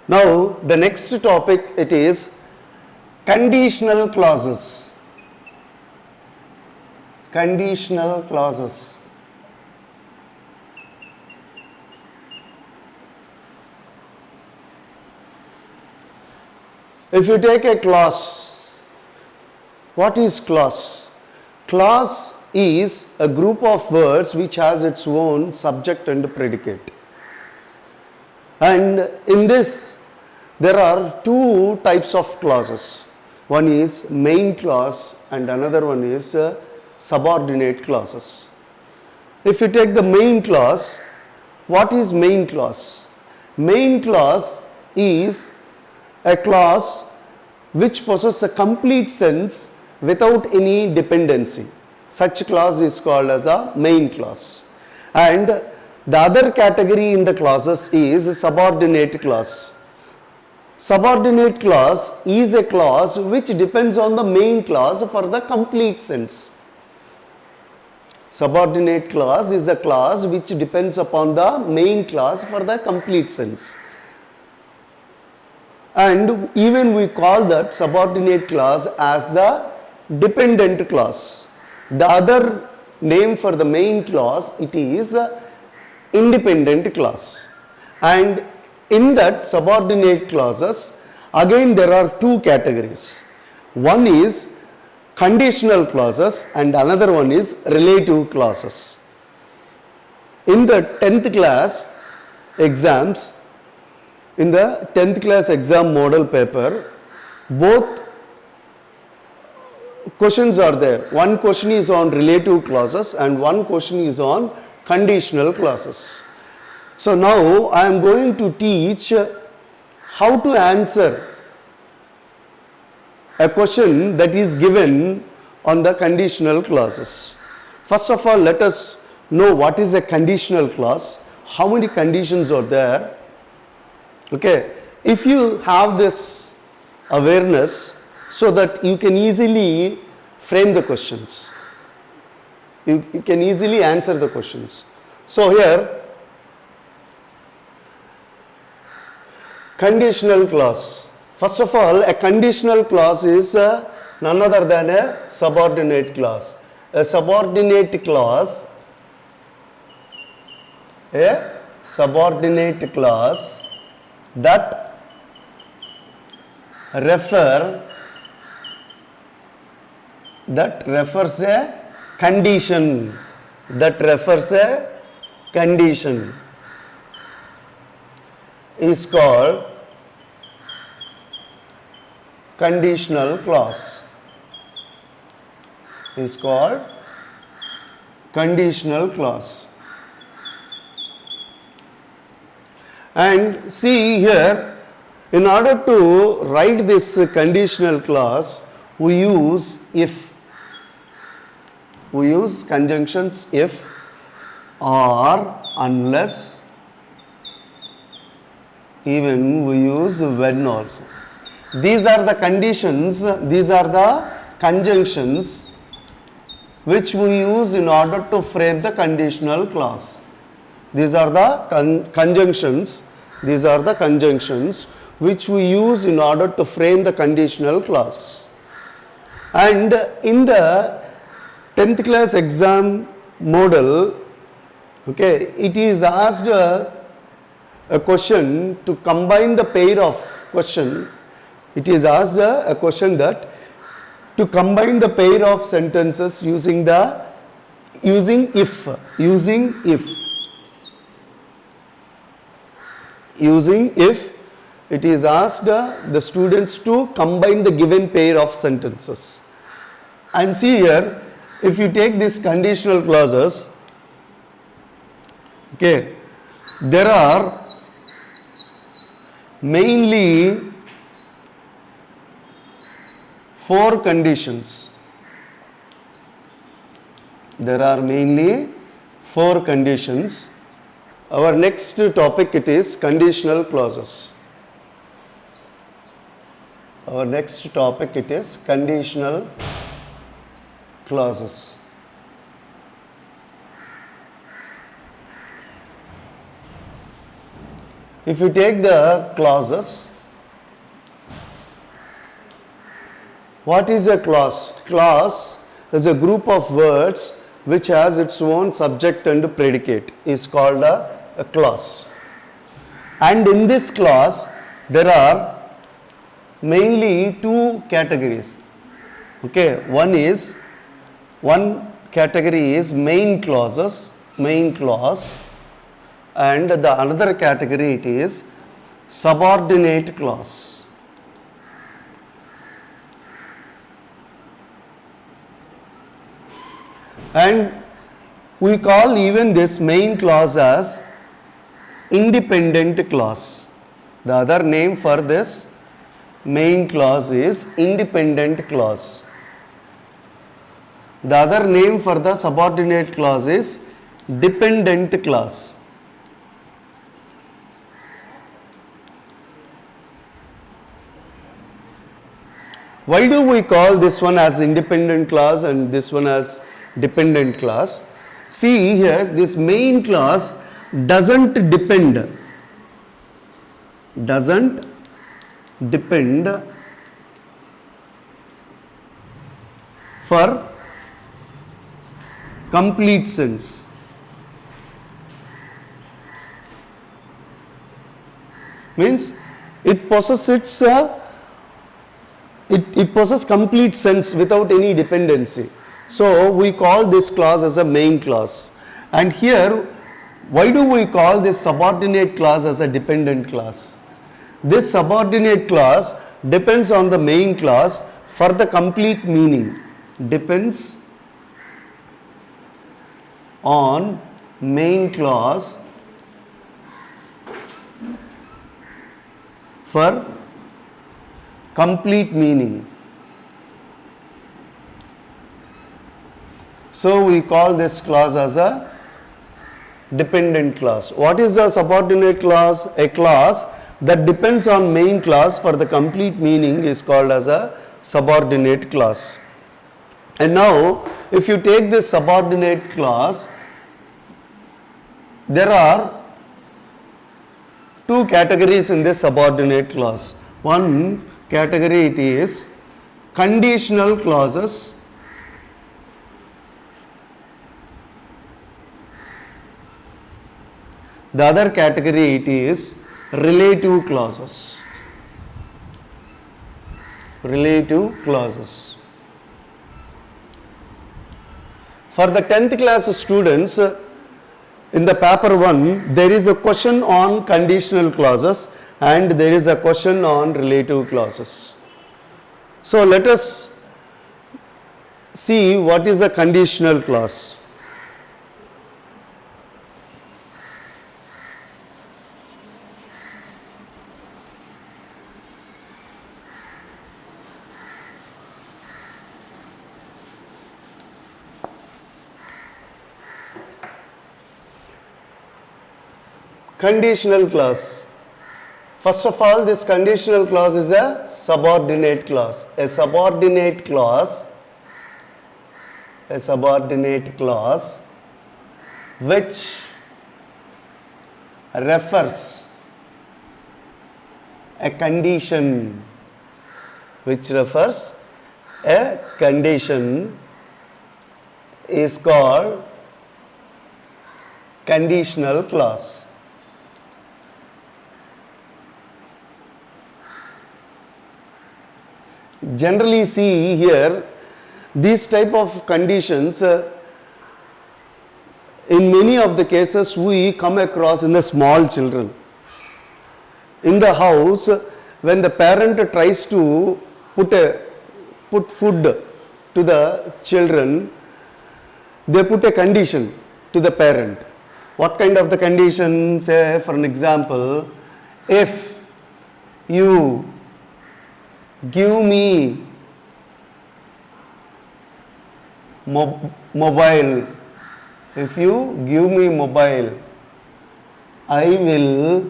Now the next topic, it is conditional clauses. Conditional clauses. If you take a clause, what is clause? Clause is a group of words which has its own subject and predicate. And in this, there are two types of clauses. One is main clause and another one is subordinate clauses. If you take the main clause, what is main clause? Main clause is a clause which possesses a complete sense without any dependency. Such clause is called as a main clause. And the other category in the clauses is subordinate clause. Subordinate clause is a clause which depends on the main clause for the complete sense. Subordinate clause is a clause which depends upon the main clause for the complete sense. And even we call that subordinate clause as the dependent clause. The other name for the main clause, it is independent clause. And in that subordinate clauses, again there are two categories. One is conditional clauses and another one is relative clauses. In the 10th class exams, in the 10th class exam model paper, both questions are there. One question is on relative clauses and one question is on conditional clauses. So now I am going to teach how to answer a question that is given on the conditional clauses. First of all, let us know what is a conditional clause, how many conditions are there. Okay, if you have this awareness so that you can easily frame the questions, you can easily answer the questions. So here, conditional clause. First of all, a conditional clause is none other than a subordinate clause. A subordinate clause, that refers a condition, is called conditional clause. And see here, in order to write this conditional clause, we use if. We use conjunctions if, or, unless, even we use when also. These are the conditions, these are the conjunctions which we use in order to frame the conditional clause. These are the conjunctions which we use in order to frame the conditional clause. And in the 10th class exam model, okay, it is asked a question to combine the pair of question. It is asked a question that to combine the pair of sentences using if. It is asked the students to combine the given pair of sentences. And see here, if you take these conditional clauses, okay, there are mainly 4 conditions. There are mainly 4 conditions. Our next topic, it is conditional clauses. Our next topic, it is conditional clauses. If you take the clauses, what is a clause? Clause is a group of words which has its own subject and predicate, is called a clause. And in this clause, there are mainly two categories. Okay, one category is main clauses, main clause, and the another category it is subordinate clause. And we call even this main clause as independent clause. The other name for this main clause is independent clause. The other name for the subordinate clause is dependent clause. Why do we call this one as independent clause and this one as dependent clause? See here, this main clause doesn't depend for complete sense. Means it possesses it possesses complete sense without any dependency. So we call this clause as a main clause. And here, why do we call this subordinate clause as a dependent clause? This subordinate clause depends on the main clause for the complete meaning. Depends on main clause for complete meaning. So we call this clause as a dependent clause. What is a subordinate clause? A clause that depends on main clause for the complete meaning is called as a subordinate clause. And now, if you take this subordinate clause, there are two categories in this subordinate clause. One category it is conditional clauses. The other category it is relative clauses. Relative clauses. For the 10th class students, in the paper 1, there is a question on conditional clauses and there is a question on relative clauses. So let us see what is a conditional clause. Conditional clause. First of all, this conditional clause is a subordinate clause. A subordinate clause which refers a condition, is called conditional clause. Generally see here, these type of conditions, in many of the cases we come across in the small children. In the house, when the parent tries to put food to the children, they put a condition to the parent. What kind of the condition? Say for an example, if you give me mobile, if you give me mobile, I will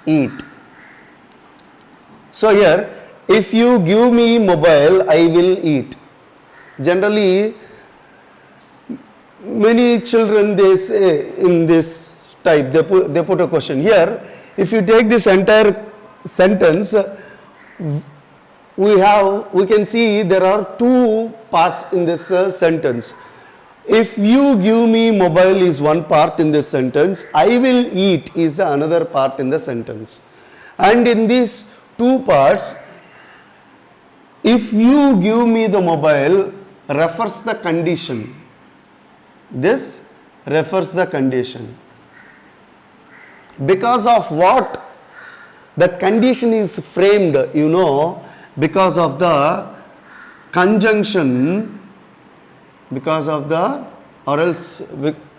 eat. So here, if you give me mobile, I will eat. Generally, many children they say in this type, they put a question. Here, if you take this entire sentence, we can see there are two parts in this sentence. If you give me mobile is one part in this sentence, I will eat is the another part in the sentence. And in these two parts, if you give me the mobile refers the condition. This refers the condition. Because of what that condition is framed, you know, because of the conjunction, because of the, or else,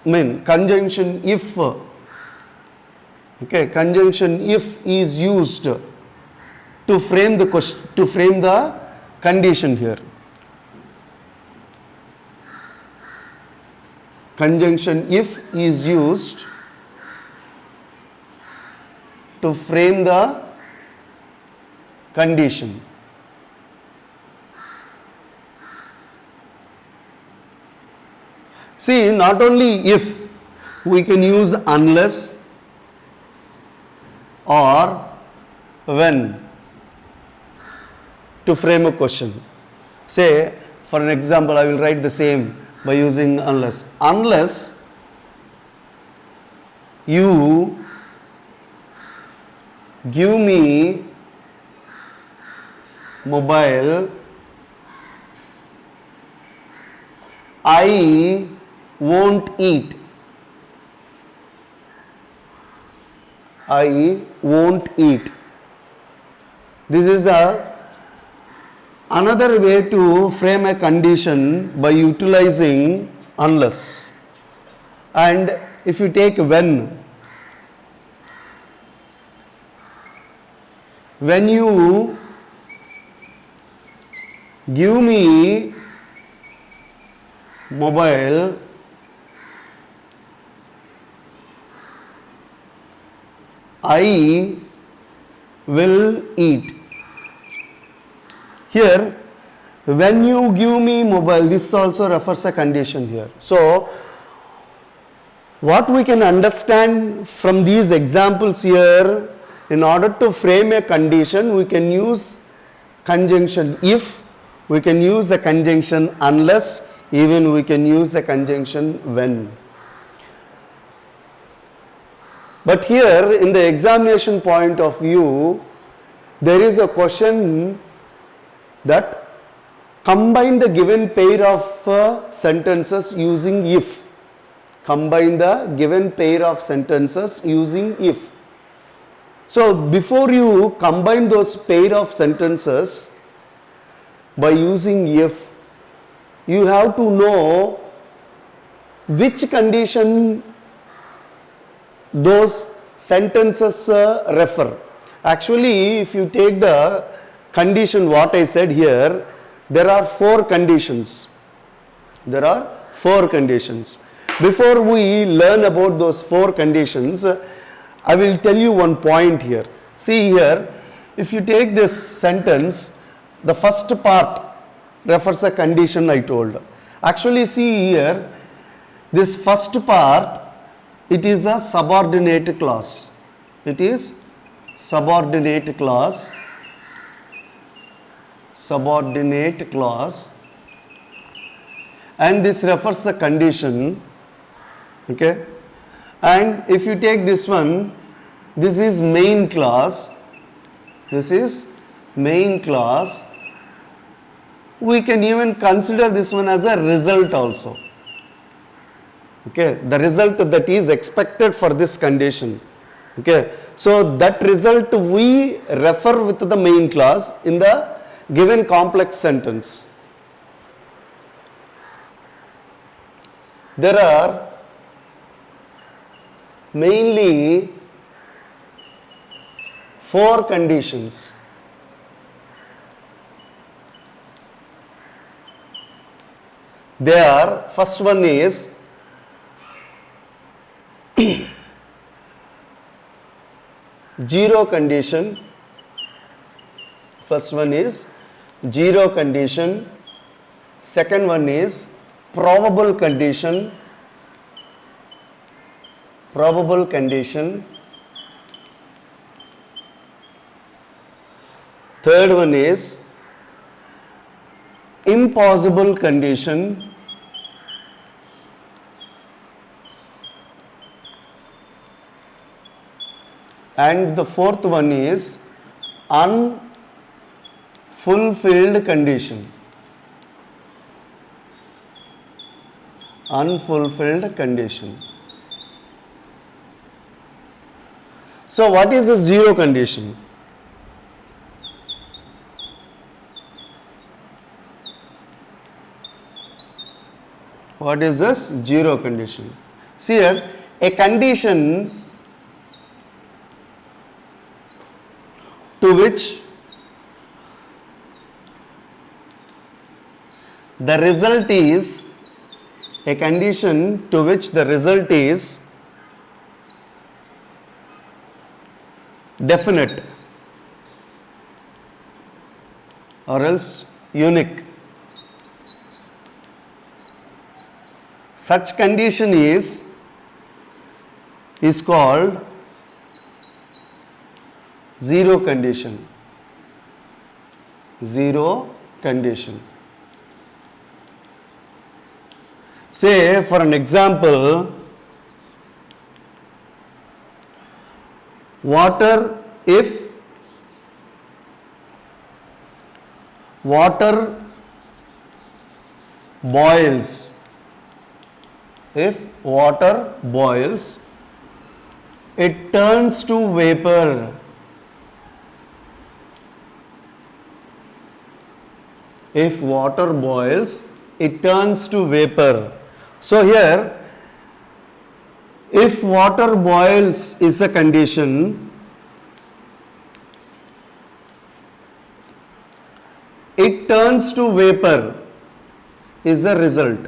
conjunction if, okay, conjunction if is used to frame the question, to frame the condition here. Conjunction if is used to frame the condition. See, not only if, we can use unless or when to frame a question. Say, for an example, I will write the same by using unless. Unless you give me mobile, I won't eat. I won't eat. This is another way to frame a condition by utilizing unless. And if you take when you give me mobile, I will eat. Here, when you give me mobile, this also refers a condition here. So, what we can understand from these examples here, in order to frame a condition, we can use conjunction if, we can use the conjunction unless, even we can use the conjunction when. But here, in the examination point of view, there is a question that combine the given pair of sentences using if. Combine the given pair of sentences using if. So, before you combine those pair of sentences by using if, you have to know which condition those sentences refer. Actually, if you take the condition what I said here, there are 4 conditions. There are 4 conditions. Before we learn about those 4 conditions, I will tell you one point here. See here, if you take this sentence, the first part refers a condition I told. Actually, see here, this first part, it is a subordinate clause. It is subordinate clause. Subordinate clause. And this refers the condition. Okay. And if you take this one, this is main clause. This is main clause. We can even consider this one as a result also. Okay, the result that is expected for this condition. Okay, so that result we refer with the main clause in the given complex sentence. There are mainly 4 conditions. They are, first one is zero condition. First one is zero condition. Second one is probable condition. probable condition. Third one is impossible condition. And the fourth one is unfulfilled condition. Unfulfilled condition. So what is a zero condition? What is this zero condition? See here, a condition to which the result is definite or else unique. Such condition is called zero condition. Zero condition. Say for an example, if water boils, it turns to vapor. If water boils, it turns to vapor. So here, if water boils is a condition, it turns to vapor is the result.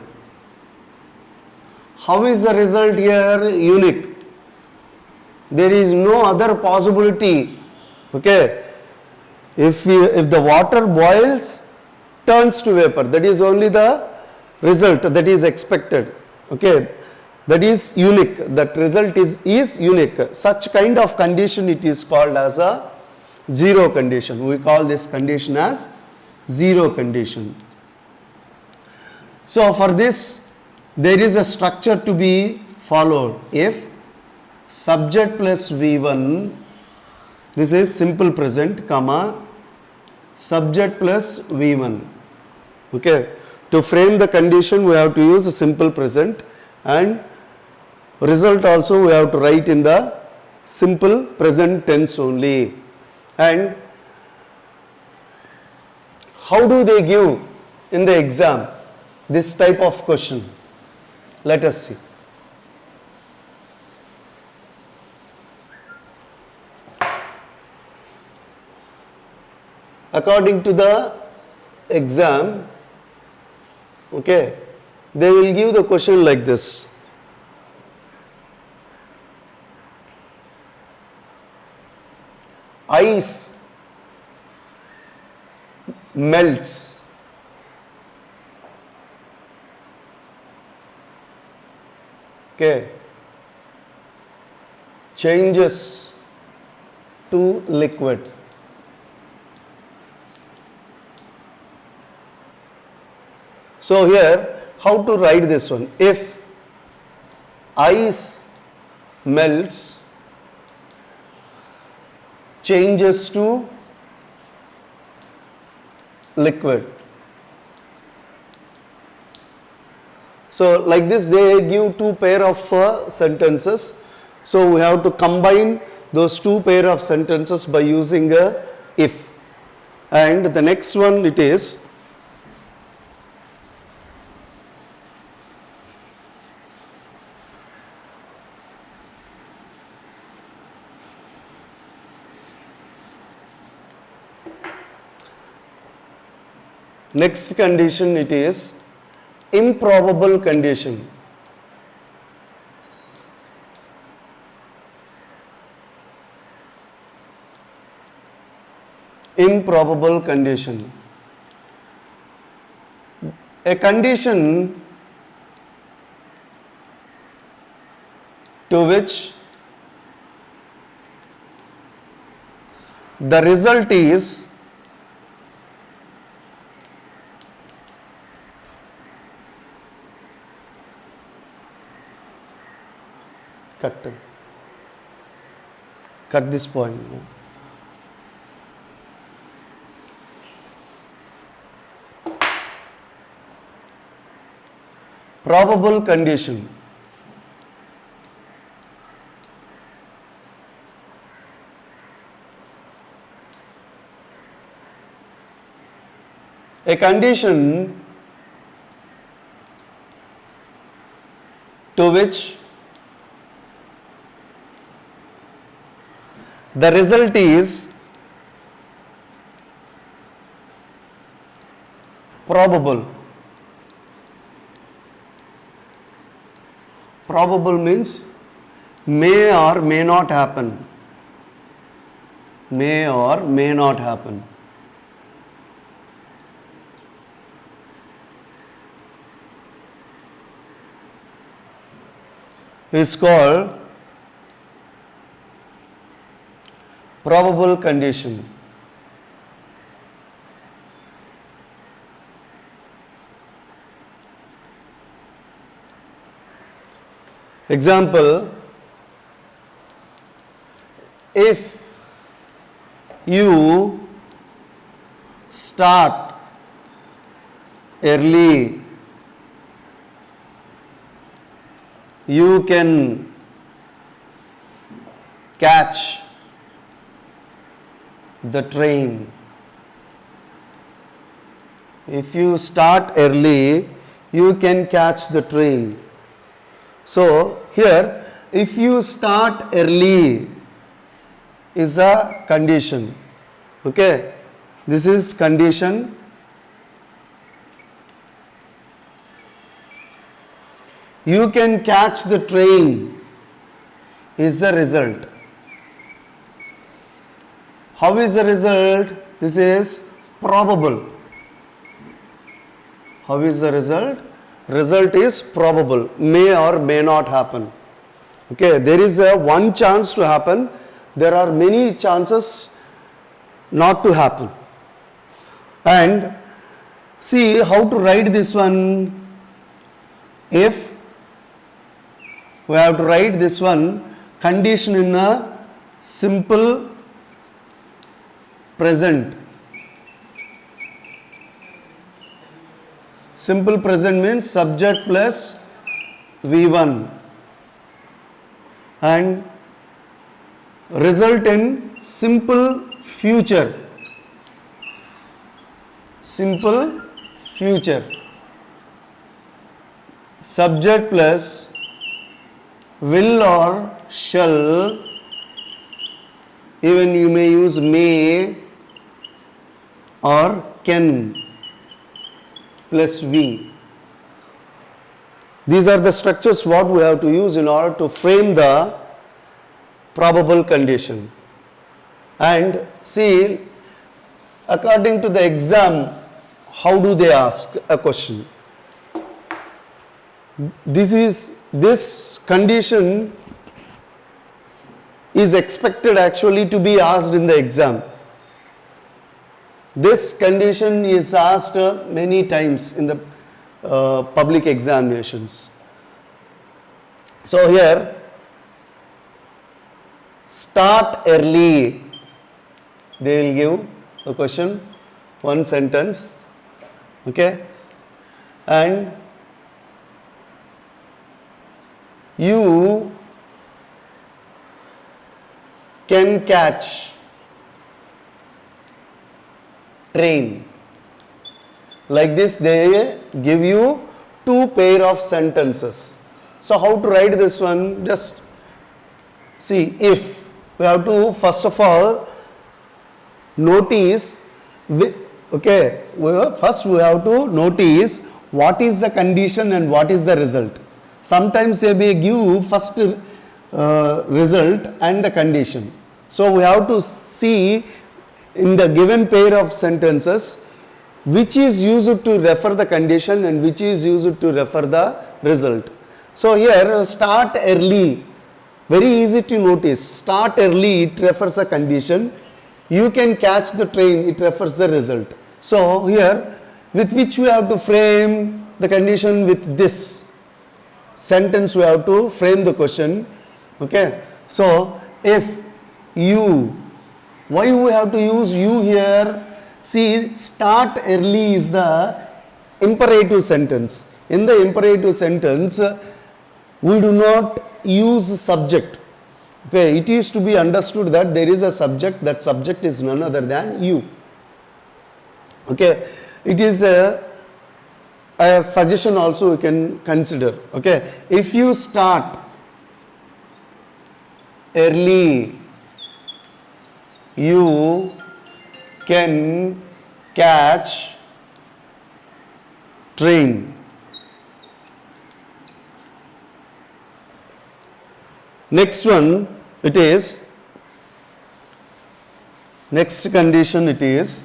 How is the result here unique? There is no other possibility. Okay. If the water boils, turns to vapor, that is only the result that is expected. Okay. That is unique. That result is unique. Such kind of condition it is called as a zero condition. We call this condition as zero condition. So for this, there is a structure to be followed. If subject plus V1, this is simple present, comma, subject plus V1. Okay. To frame the condition, we have to use a simple present, and result also we have to write in the simple present tense only. And how do they give in the exam this type of question? Let us see. According to the exam, okay, they will give the question like this. Ice melts. Okay, changes to liquid. So here, how to write this one? If ice melts, changes to liquid. So like this, they give two pair of sentences. So we have to combine those two pair of sentences by using a if. And the next one it is, next condition it is improbable condition. Improbable condition. A condition to which the result is cut this point. Probable condition. A condition to which the result is probable. Probable means may or may not happen. May or may not happen. Is called probable condition. Example, if you start early, you can catch the train. If you start early, you can catch the train. So here, if you start early is a condition. Okay, this is condition. You can catch the train is the result. How is the result? This is probable. How is the result? Result is probable, may or may not happen. Okay, there is a one chance to happen. There are many chances not to happen. And see how to write this one. If we have to write this one, condition in a simple present. Simple present means subject plus V1 and result in simple future. Simple future. Subject plus will or shall, even you may use may or can plus V. These are the structures what we have to use in order to frame the probable condition. And see, according to the exam, how do they ask a question? This condition is expected actually to be asked in the exam. This condition is asked many times in the public examinations. So here, start early, they will give a question, one sentence, okay, and you can catch train. Like this they give you two pair of sentences. So how to write this one? Just see, if we have to first of all notice, okay, first we have to notice what is the condition and what is the result. Sometimes they may give first result and the condition. So we have to see in the given pair of sentences which is used to refer the condition and which is used to refer the result. So here start early Very easy to notice. Start early, it refers a condition. You can catch the train, it refers the result. So here, with which we have to frame the condition, with this sentence we have to frame the question. Okay. So if you, why we have to use you here? See, start early is the imperative sentence. In the imperative sentence, we do not use subject. Okay, it is to be understood that there is a subject, that subject is none other than you. Okay, it is a suggestion also we can consider. Okay, if you start early, you can catch train. Next one, it is, next condition it is,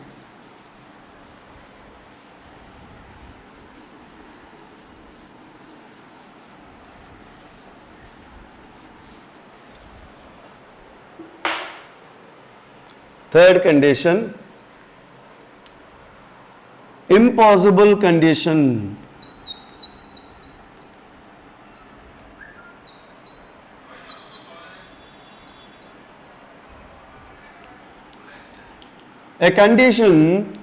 third condition, impossible condition. A condition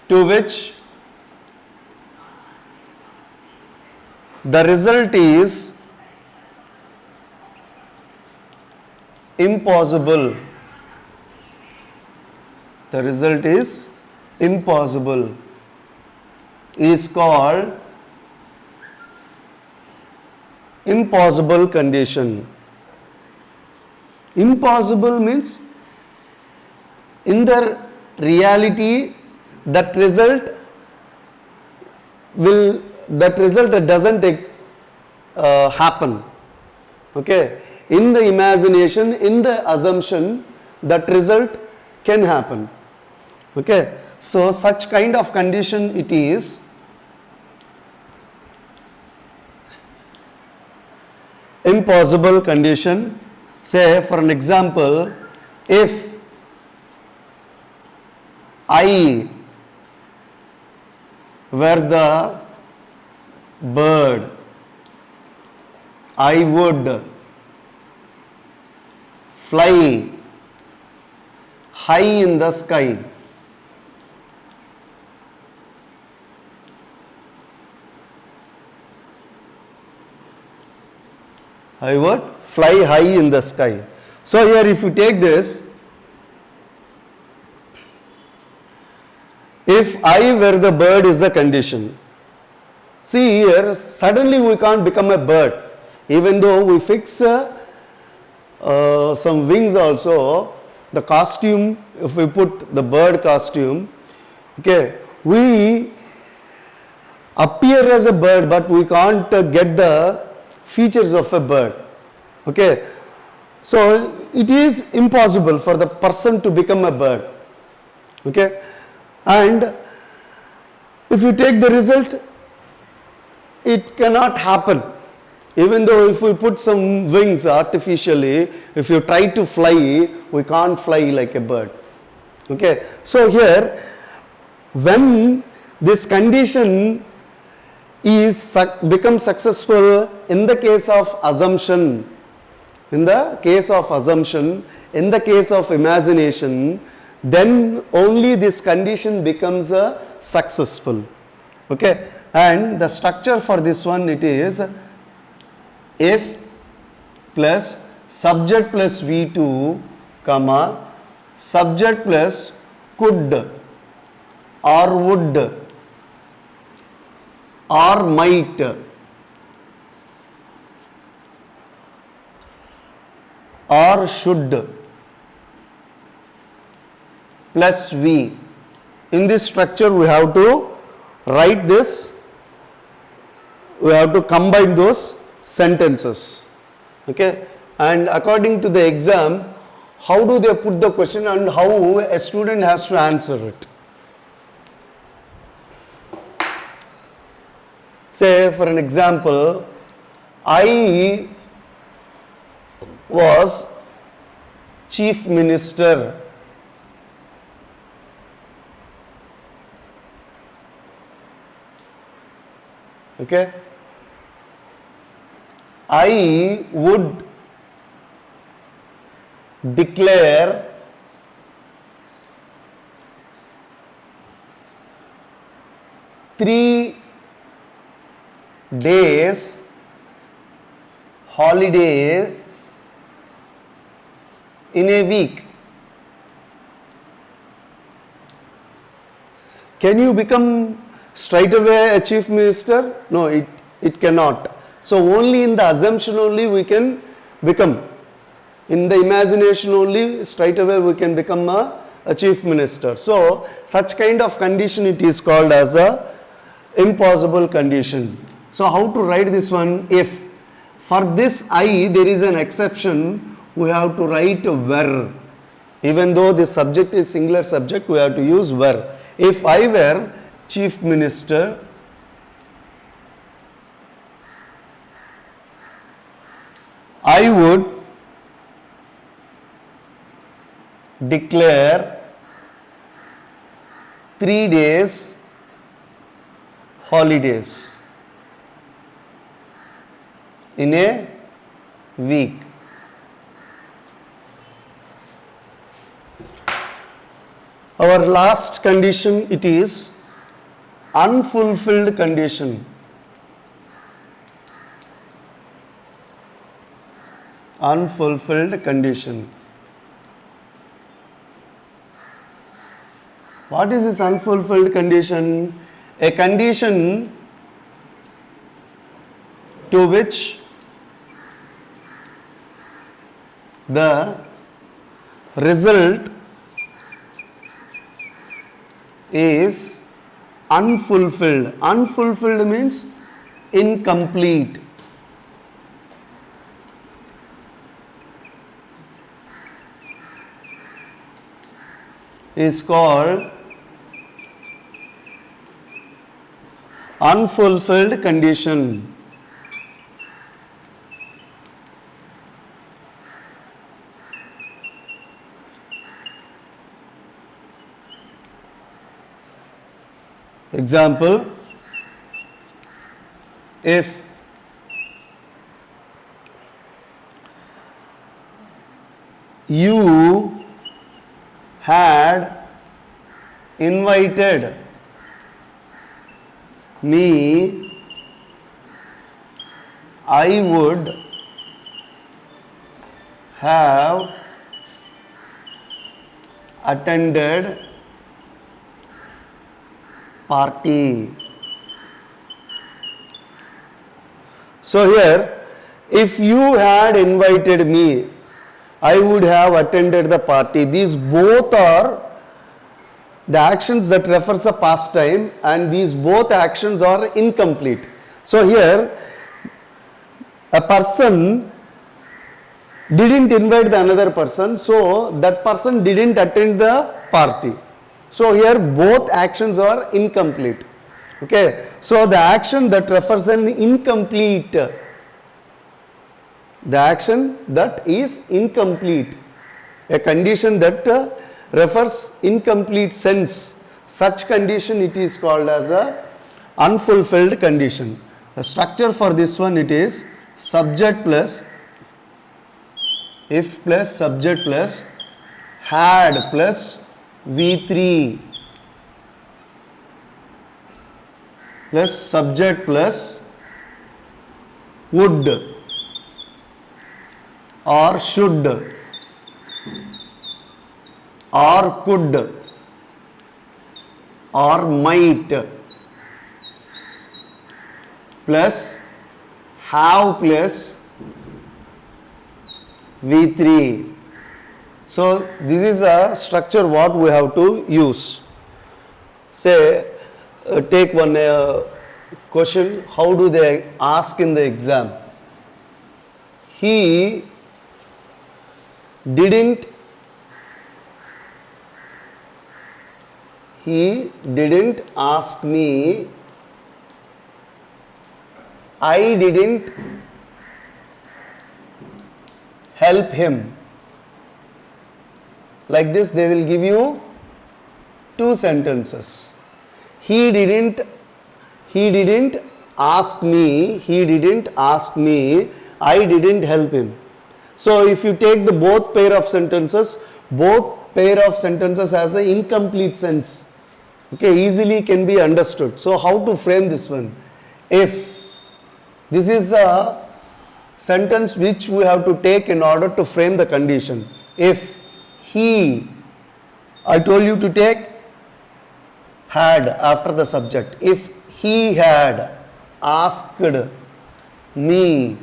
to which the result is impossible. The result is impossible is called impossible condition. Impossible means in the reality that result doesn't happen. Okay, in the imagination, in the assumption, that result can happen. Okay, so such kind of condition it is. Impossible condition. Say for an example, if I were the bird, I would fly high in the sky. I would fly high in the sky. So here if you take this, if I were the bird is the condition. See here, suddenly we can't become a bird. Even though we fix some wings also, the costume, if we put the bird costume, okay, we appear as a bird but we can't get the features of a bird. Okay, so it is impossible for the person to become a bird. Okay, and if you take the result, it cannot happen. Even though if we put some wings artificially, if you try to fly, we can't fly like a bird. Okay, so here when this condition is becomes successful in the case of assumption, in the case of assumption, in the case of imagination, then only this condition becomes successful. Okay, and the structure for this one it is if plus subject plus V2 comma subject plus could or would or might or should plus V. In this structure we have to write this, we have to combine those sentences. Okay, and according to the exam, how do they put the question and how a student has to answer it. Say for an example, I was chief minister. Okay. I would declare three days holidays in a week. Can you become straight away a chief minister? No, it cannot. So only in the assumption only we can become. In the imagination only straight away we can become a chief minister. So such kind of condition it is called as a impossible condition. So how to write this one? If for this I there is an exception, we have to write were. Even though this subject is singular subject, we have to use were. If I were chief minister, I would declare 3 days holidays in a week. Our last condition, it is unfulfilled condition. Unfulfilled condition. What is this unfulfilled condition? A condition to which the result is unfulfilled. Unfulfilled means incomplete. Is called unfulfilled condition. Example, if you had invited me, I would have attended party. So here, if you had invited me, I would have attended the party. These both are the actions that refers a past time, and these both actions are incomplete. So here, a person didn't invite the another person, so that person didn't attend the party. So here both actions are incomplete. Okay. So the action that refers an incomplete, the action that is incomplete, a condition that refers incomplete sense, such condition it is called as a unfulfilled condition. The structure for this one, it is subject plus if plus subject plus had plus V3 plus subject plus would or should or could or might plus have plus V3. So this is a structure what we have to use. Say, take one question, how do they ask in the exam? He didn't ask me I didn't help him. Like this, they will give you two sentences. He didn't ask me, I didn't help him. So if you take the both pair of sentences has an incomplete sense. Okay, easily can be understood. So how to frame this one? If this is a sentence which we have to take in order to frame the condition. If he, I told you to take had after the subject. If he had asked me,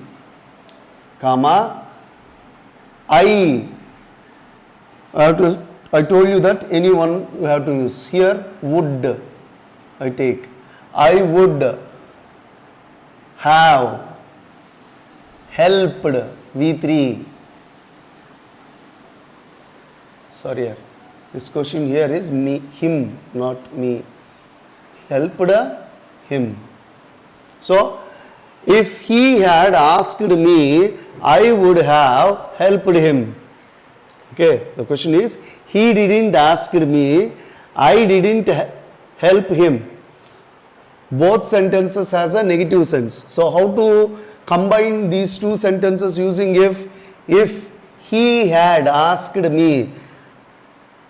comma, I told you that anyone you have to use. Here, would, I take. I would have helped, V3. Sorry, this question here is me, him, not me. Helped him. So, if he had asked me, I would have helped him. Okay, the question is, he didn't ask me, I didn't help him. Both sentences has a negative sense. So, how to combine these two sentences using if? If he had asked me,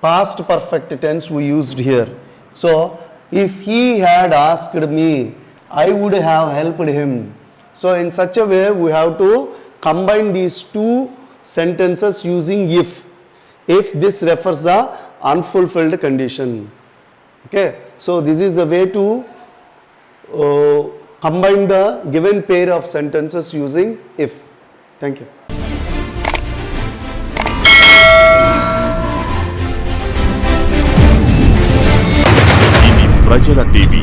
past perfect tense we used here. So, if he had asked me, I would have helped him. So, in such a way, we have to combine these two sentences using if this refers the unfulfilled condition. Okay. So, this is a way to combine the given pair of sentences using if. Thank you. ఇది ప్రజల TV